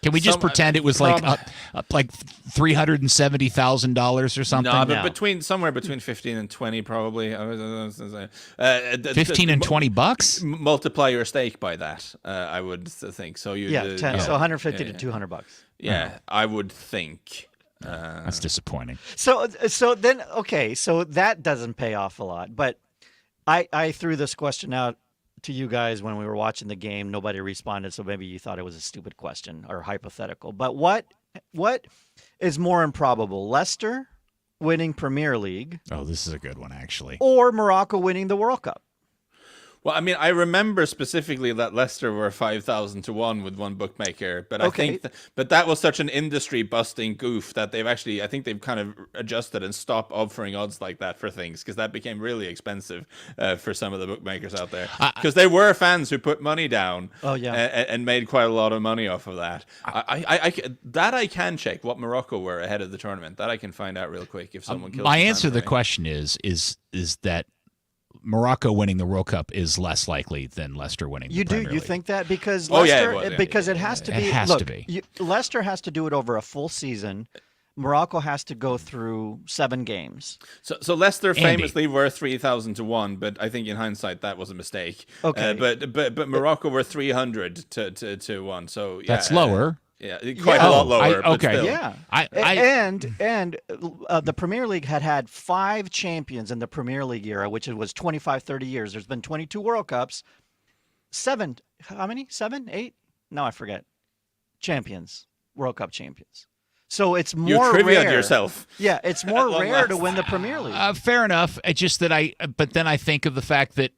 Can we just pretend it was like $370,000 or something? No, but somewhere between 15 and 20 probably. 15 and $20? Multiply your stake by that. I would think so. You 10, so $150 to $200. Yeah, I would think. That's disappointing. So then so that doesn't pay off a lot. But I threw this question out to you guys when we were watching the game. Nobody responded, so maybe you thought it was a stupid question or hypothetical. But what is more improbable, Leicester winning Premier League? Oh, this is a good one, actually. Or Morocco winning the World Cup? Well, I mean, I remember specifically that Leicester were 5,000 to 1 with one bookmaker, but I think, but that was such an industry-busting goof that I think they've kind of adjusted and stopped offering odds like that for things because that became really expensive for some of the bookmakers out there. Because there were fans who put money down, and made quite a lot of money off of that. I can check what Morocco were ahead of the tournament. That I can find out real quick if someone kills. My answer to the question is that Morocco winning the World Cup is less likely than Leicester winning the Premier League. You think that? Because Leicester, it has to be. It has to be. Leicester has to do it over a full season. Morocco has to go through 7 games. So Leicester famously were 3,000 to 1, but I think in hindsight that was a mistake. Okay. But Morocco were 300 to 1. So that's lower. Yeah, quite a lot lower. But okay. Still. Yeah. And the Premier League had 5 champions in the Premier League era, which was 25, 30 years. There's been 22 World Cups. 7, how many? 7, 8? No, I forget. Champions, World Cup champions. So it's more rare. You trivia'd yourself. Yeah, it's more rare to win the Premier League. Fair enough. It's just that but then I think of the fact that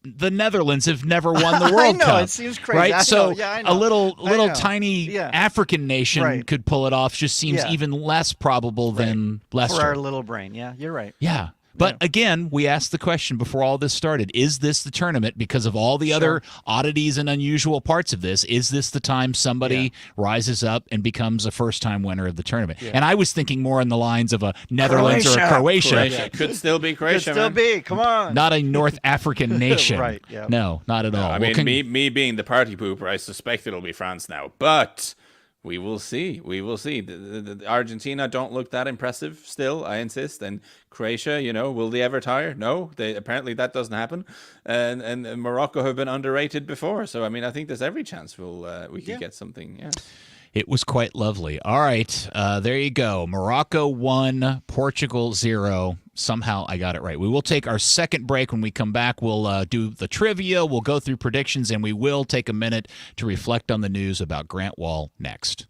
the Netherlands have never won the World Cup. I know, it seems crazy. Right? So I know. a little tiny African nation could pull it off. Just seems even less probable than Leicester. For our little brain. Yeah, you're right. Yeah. But again, we asked the question before all this started, is this the tournament because of all the other oddities and unusual parts of this? Is this the time somebody rises up and becomes a first-time winner of the tournament? Yeah. And I was thinking more on the lines of a Netherlands or a Croatia. Could still be Croatia, Could still be. Come on. Not a North African nation. Right. Yeah. No, not at all. I mean, me being the party pooper, I suspect it'll be France now. But we will see. We will see. The Argentina don't look that impressive still, I insist. And Croatia, will they ever tire? No. Apparently that doesn't happen. And Morocco have been underrated before. So, I mean, I think there's every chance we could get something. Yeah. It was quite lovely. All right. There you go. Morocco 1, Portugal 0. Somehow I got it right. We will take our second break. When we come back, we'll do the trivia, we'll go through predictions, and we will take a minute to reflect on the news about Grant Wahl next.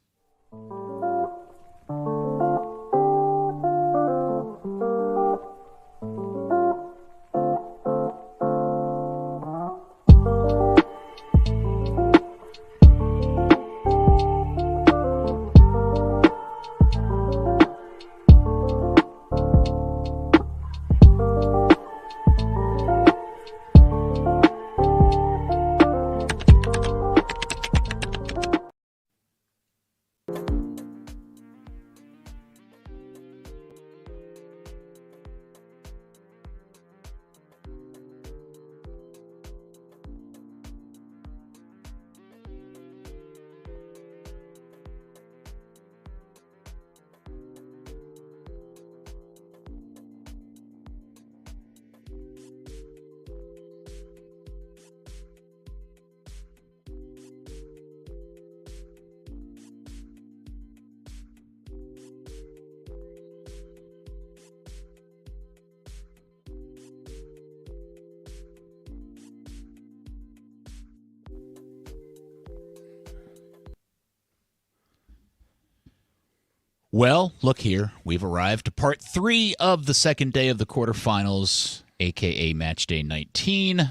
Well, look here. We've arrived to part 3 of the second day of the quarterfinals, a.k.a. Matchday 19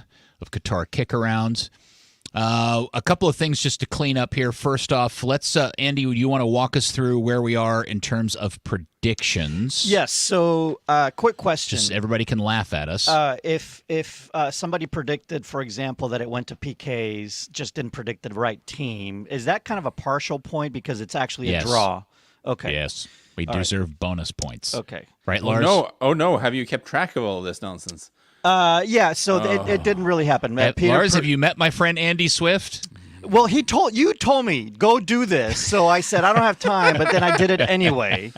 of Qatar KickAround. A couple of things just to clean up here. First off, let's Andy, you want to walk us through where we are in terms of predictions? Yes. So, quick question. Just everybody can laugh at us. If somebody predicted, for example, that it went to PKs, just didn't predict the right team, is that kind of a partial point because it's actually a draw? Okay. Yes. We deserve bonus points. Okay. Right, Lars? Oh no! Have you kept track of all this nonsense? Yeah. So it didn't really happen. Lars, have you met my friend Andy Swift? Well, you told me go do this, so I said I don't have time, but then I did it anyway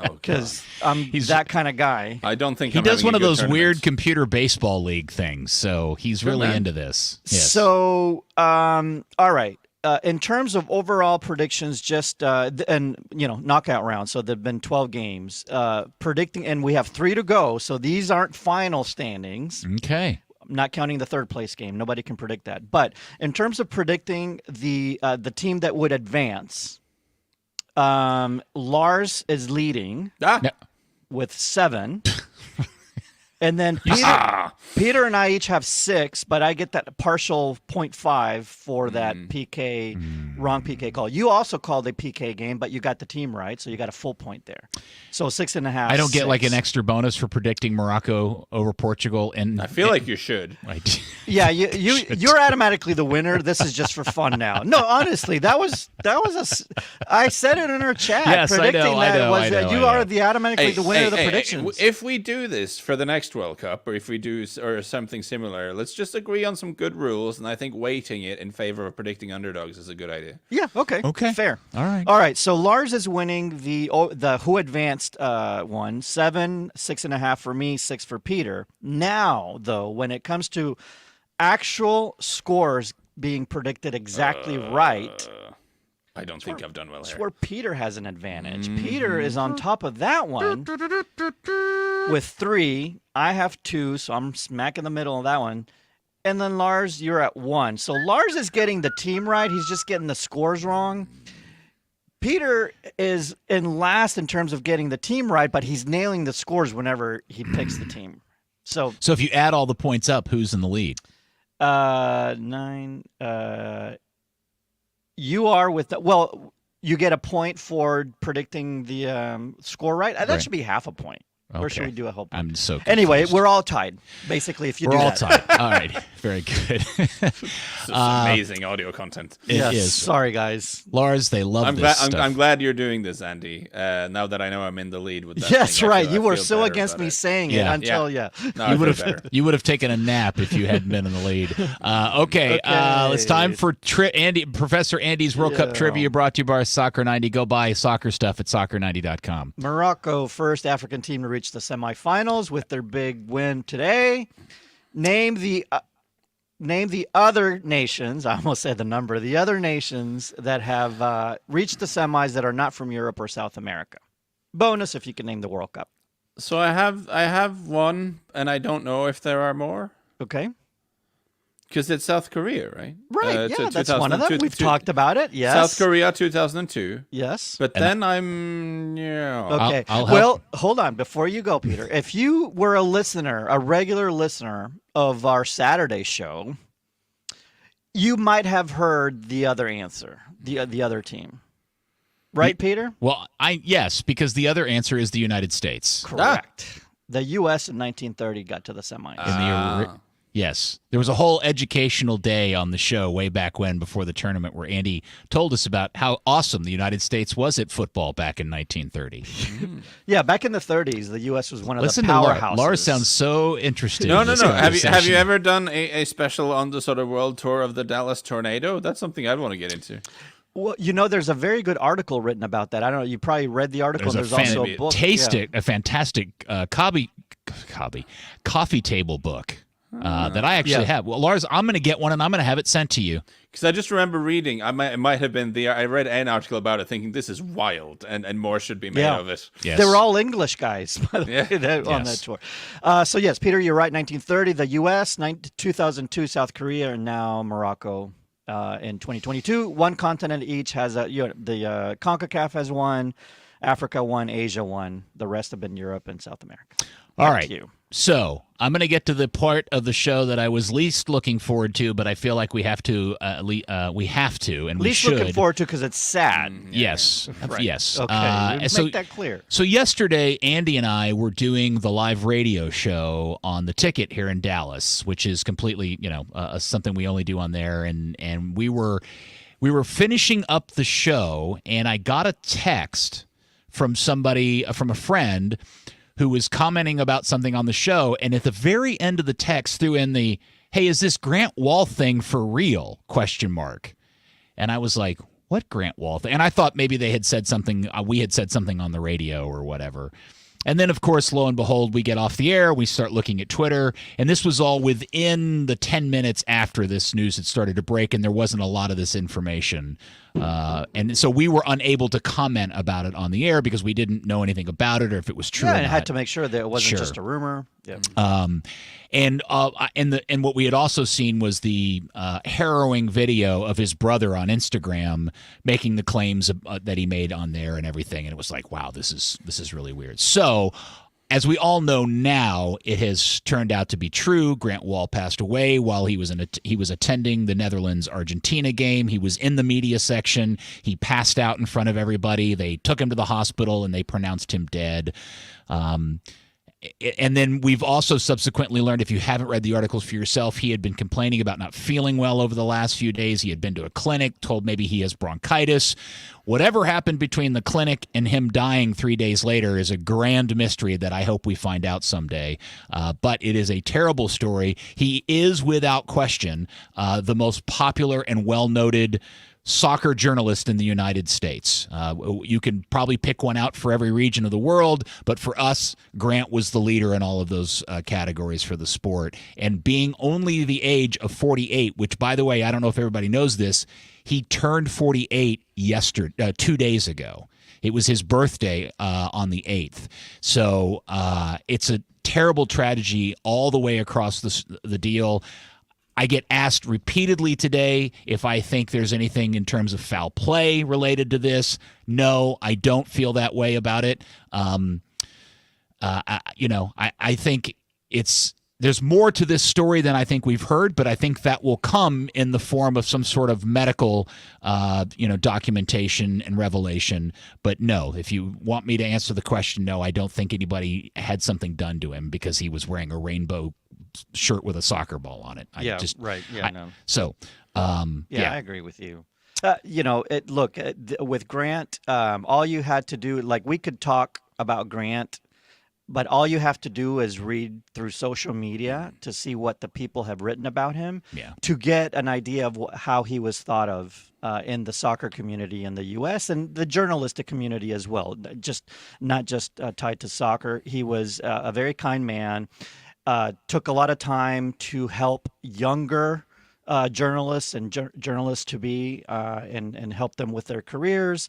because he's that kind of guy. I don't think he does one of those weird computer baseball league things, so he's really into this. Yes. So, all right. In terms of overall predictions, just and knockout rounds. So there've been 12 games. Predicting, and we have 3 to go. So these aren't final standings. Okay. Not counting the third place game. Nobody can predict that. But in terms of predicting the team that would advance, Lars is leading with 7. And then Peter and I each have 6, but I get that partial 0.5 for that wrong PK call. You also called a PK game, but you got the team right, so you got a full point there. So 6.5. I don't get like an extra bonus for predicting Morocco over Portugal, and I feel like you should. Yeah, you're automatically the winner. This is just for fun now. No, honestly, that was I said it in our chat. Yes, predicting I know. You are automatically the winner of the predictions. If we do this for the next World Cup, or if we do or something similar, let's just agree on some good rules, and I think weighting it in favor of predicting underdogs is a good idea. Yeah. Okay. Fair. All right. All right. So Lars is winning the who advanced one 7, 6.5 for me, 6 for Peter. Now, though, when it comes to actual scores being predicted exactly right, I don't think I've done well here. That's where Peter has an advantage. Peter is on top of that one with 3. I have 2, so I'm smack in the middle of that one. And then Lars, you're at 1. So Lars is getting the team right. He's just getting the scores wrong. Peter is in last in terms of getting the team right, but he's nailing the scores whenever he picks the team. So if you add all the points up, who's in the lead? 9. You are with you get a point for predicting the score right. That should be half a point. Okay. Or should we do a whole point? I'm so confused. Anyway, we're all tied, basically, if you do that. We're all tied. All right. Very good. This is amazing audio content. It is. Sorry, guys. Lars, they love this stuff. I'm glad you're doing this, Andy, now that I know I'm in the lead with that. Yes, thing, right. I you were feel so better against about me it. saying it until, You would have taken a nap if you hadn't been in the lead. Okay. It's time for Professor Andy's World Cup Trivia, brought to you by Soccer 90. Go buy soccer stuff at soccer90.com. Morocco, first African team to reach the semifinals with their big win today. Name the other nations. I almost said the number. The other nations that have reached the semis that are not from Europe or South America. Bonus if you can name the World Cup. So I have one, and I don't know if there are more. Okay. Because it's South Korea, right? Right, that's one of them. We've talked about it, yes. South Korea 2002. Yes. But then I'm, Okay. I'll help. Hold on. Before you go, Peter, if you were a regular listener of our Saturday show, you might have heard the other answer, the other team. Right, Peter? Well, yes, because the other answer is the United States. Correct. The U.S. in 1930 got to the semis. Yes. There was a whole educational day on the show way back when, before the tournament, where Andy told us about how awesome the United States was at football back in 1930. Yeah, back in the 30s, the U.S. was one of Listen the powerhouses. to Lars sounds so interested. No. in this Have you ever done a special on the sort of world tour of the Dallas tornado? That's something I'd want to get into. Well, there's a very good article written about that. I don't know. You probably read the article. There's also a book. A fantastic coffee table book. That I actually have. Well, Lars, I'm going to get one, and I'm going to have it sent to you. Because I just remember reading, it might have been I read an article about it thinking this is wild, and more should be made of it. Yes. They were all English guys, by the way, on that tour. So, yes, Peter, you're right. 1930, the U.S., 2002, South Korea, and now Morocco in 2022. One continent each has the CONCACAF has one. Africa won, Asia won. The rest have been Europe and South America. All Back right. to you. So I'm going to get to the part of the show that I was least looking forward to, but I feel like we have to, and we Least should. looking forward to because it's sad. Yes, Right. yes. Okay, make so that clear. So yesterday, Andy and I were doing the live radio show on the Ticket here in Dallas, which is completely, something we only do on there, and we were finishing up the show, and I got a text from a friend who was commenting about something on the show, and at the very end of the text threw in the, "Hey, is this Grant Wall thing for real?" ? And I was like, "What Grant Wall thing?" And I thought maybe they had said something, we had said something on the radio or whatever. And then, of course, lo and behold, we get off the air, we start looking at Twitter, and this was all within the 10 minutes after this news had started to break, and there wasn't a lot of this information. And so we were unable to comment about it on the air because we didn't know anything about it or if it was true or Yeah, and not. had to make sure that it wasn't Sure. just a rumor. Yeah. And what we had also seen was the harrowing video of his brother on Instagram making the claims that he made on there and everything, and it was like, wow, this is really weird. So, as we all know now, it has turned out to be true. Grant Wall passed away while he was attending the Netherlands-Argentina game. He was in the media section. He passed out in front of everybody. They took him to the hospital and they pronounced him dead. And then we've also subsequently learned, if you haven't read the articles for yourself, he had been complaining about not feeling well over the last few days. He had been to a clinic, told maybe he has bronchitis. Whatever happened between the clinic and him dying 3 days later is a grand mystery that I hope we find out someday. But it is a terrible story. He is, without question, the most popular and well-noted soccer journalist in the United States. You can probably pick one out for every region of the world, but for us, Grant was the leader in all of those categories for the sport. And being only the age of 48, which, by the way, I don't know if everybody knows this, he turned 48 2 days ago. It was his birthday on the 8th. So it's a terrible tragedy all the way across the deal. I get asked repeatedly today if I think there's anything in terms of foul play related to this. No, I don't feel that way about it. I think there's more to this story than I think we've heard, but I think that will come in the form of some sort of medical, documentation and revelation. But no, if you want me to answer the question, no, I don't think anybody had something done to him because he was wearing a rainbow shirt with a soccer ball on it. Right. Yeah, no. So, I agree with you. With Grant, all you had to do, like, we could talk about Grant, but all you have to do is read through social media to see what the people have written about him to get an idea of how he was thought of in the soccer community in the U.S. and the journalistic community as well, not just tied to soccer. He was a very kind man. Took a lot of time to help younger journalists and journalists to be and help them with their careers.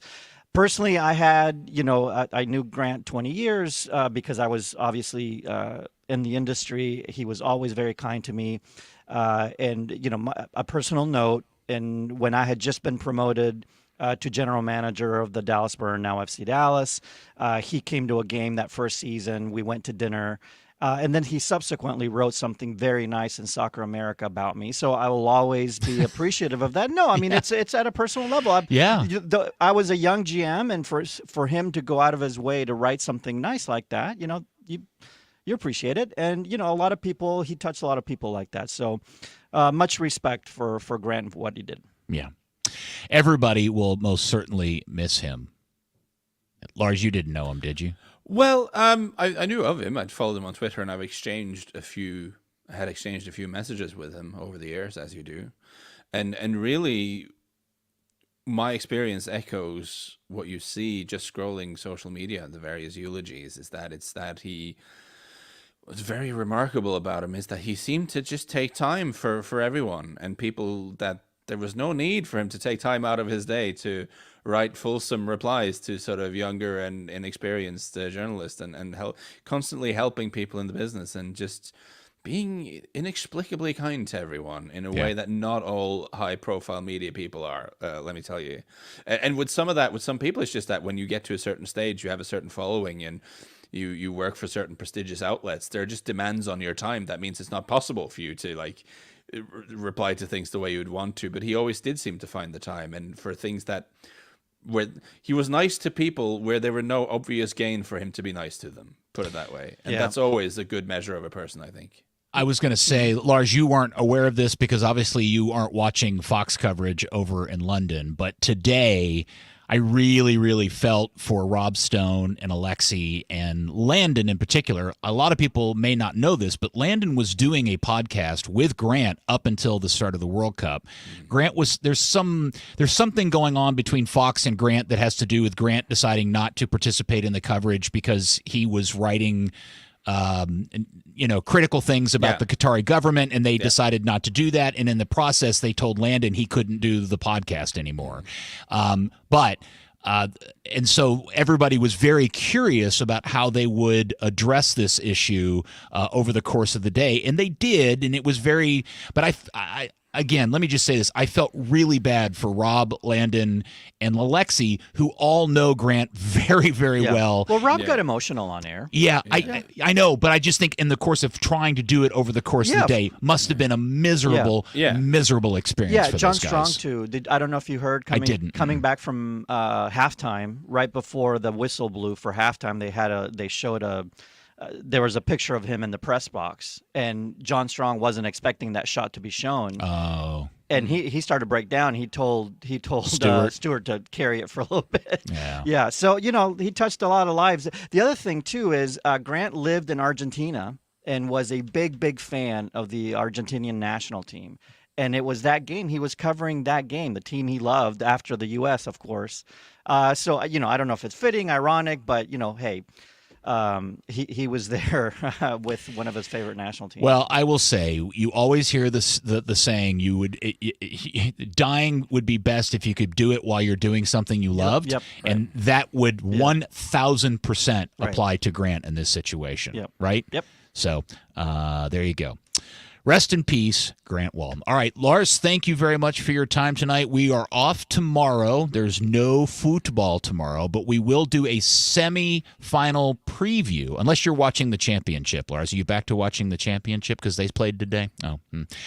Personally, I had, I knew Grant 20 years because I was obviously in the industry. He was always very kind to me. A personal note, and when I had just been promoted to general manager of the Dallas Burn, now FC Dallas, he came to a game that first season. We went to dinner. And then he subsequently wrote something very nice in Soccer America about me. So I will always be appreciative of that. No, I mean, it's at a personal level. I was a young GM, and for him to go out of his way to write something nice like that, you appreciate it. And, a lot of people, he touched a lot of people like that. So much respect for Grant and what he did. Yeah. Everybody will most certainly miss him. Lars, you didn't know him, did you? Well, I knew of him. I'd followed him on Twitter, and I had exchanged a few messages with him over the years, as you do, and really, my experience echoes what you see just scrolling social media, the various eulogies. What's very remarkable about him is that he seemed to just take time for everyone and people, that there was no need for him to take time out of his day to write fulsome replies to sort of younger and inexperienced journalists and constantly helping people in the business and just being inexplicably kind to everyone in a way that not all high-profile media people are. Let me tell you. And with some of that, with some people, it's just that when you get to a certain stage, you have a certain following, and you work for certain prestigious outlets. There are just demands on your time. That means it's not possible for you to like reply to things the way you would want to. But he always did seem to find the time, and for things that where he was nice to people where there were no obvious gain for him to be nice to them. Put it that way, and that's always a good measure of a person, I think. I was going to say, Lars, you weren't aware of this because obviously you aren't watching Fox coverage over in London. But today, I really, really felt for Rob Stone and Alexi and Landon in particular. A lot of people may not know this, but Landon was doing a podcast with Grant up until the start of the World Cup. Grant was there's something going on between Fox and Grant that has to do with Grant deciding not to participate in the coverage because he was writing critical things about the Qatari government, and they decided not to do that. And in the process, they told Landon he couldn't do the podcast anymore. And so everybody was very curious about how they would address this issue over the course of the day, and they did. And it was very. But again, let me just say this. I felt really bad for Rob, Landon, and Alexi, who all know Grant very, very well. Well, Rob got emotional on air. Yeah, I know, but I just think in the course of trying to do it over the course of the day must have been a miserable experience for John those guys. Strong, too. I don't know if you heard coming back from halftime, right before the whistle blew for halftime, they showed there was a picture of him in the press box, and John Strong wasn't expecting that shot to be shown. Oh. And he started to break down. He told Stewart to carry it for a little bit. Yeah. So, he touched a lot of lives. The other thing, too, is Grant lived in Argentina and was a big, big fan of the Argentinian national team. And it was that game. He was covering that game, the team he loved after the U.S., of course. So, I don't know if it's fitting, ironic, but, hey, he was there with one of his favorite national teams. Well, I will say, you always hear the saying, dying would be best if you could do it while you're doing something you loved, and that would 1,000% apply to Grant in this situation, right? Yep. So there you go. Rest in peace, Grant Walton. All right, Lars, thank you very much for your time tonight. We are off tomorrow. There's no football tomorrow, but we will do a semi-final preview, unless you're watching the championship, Lars. Are you back to watching the championship because they played today? Oh,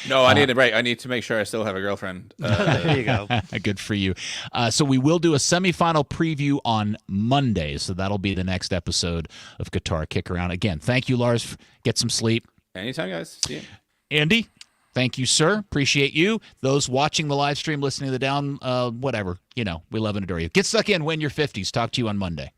No, I need a break. I need to make sure I still have a girlfriend. There you go. Good for you. So we will do a semi-final preview on Monday, so that'll be the next episode of Qatar KickAround. Again, thank you, Lars. Get some sleep. Anytime, guys. See you. Andy, thank you, sir. Appreciate you. Those watching the live stream, listening to the down, whatever, we love and adore you. Get stuck in, win your 50s. Talk to you on Monday.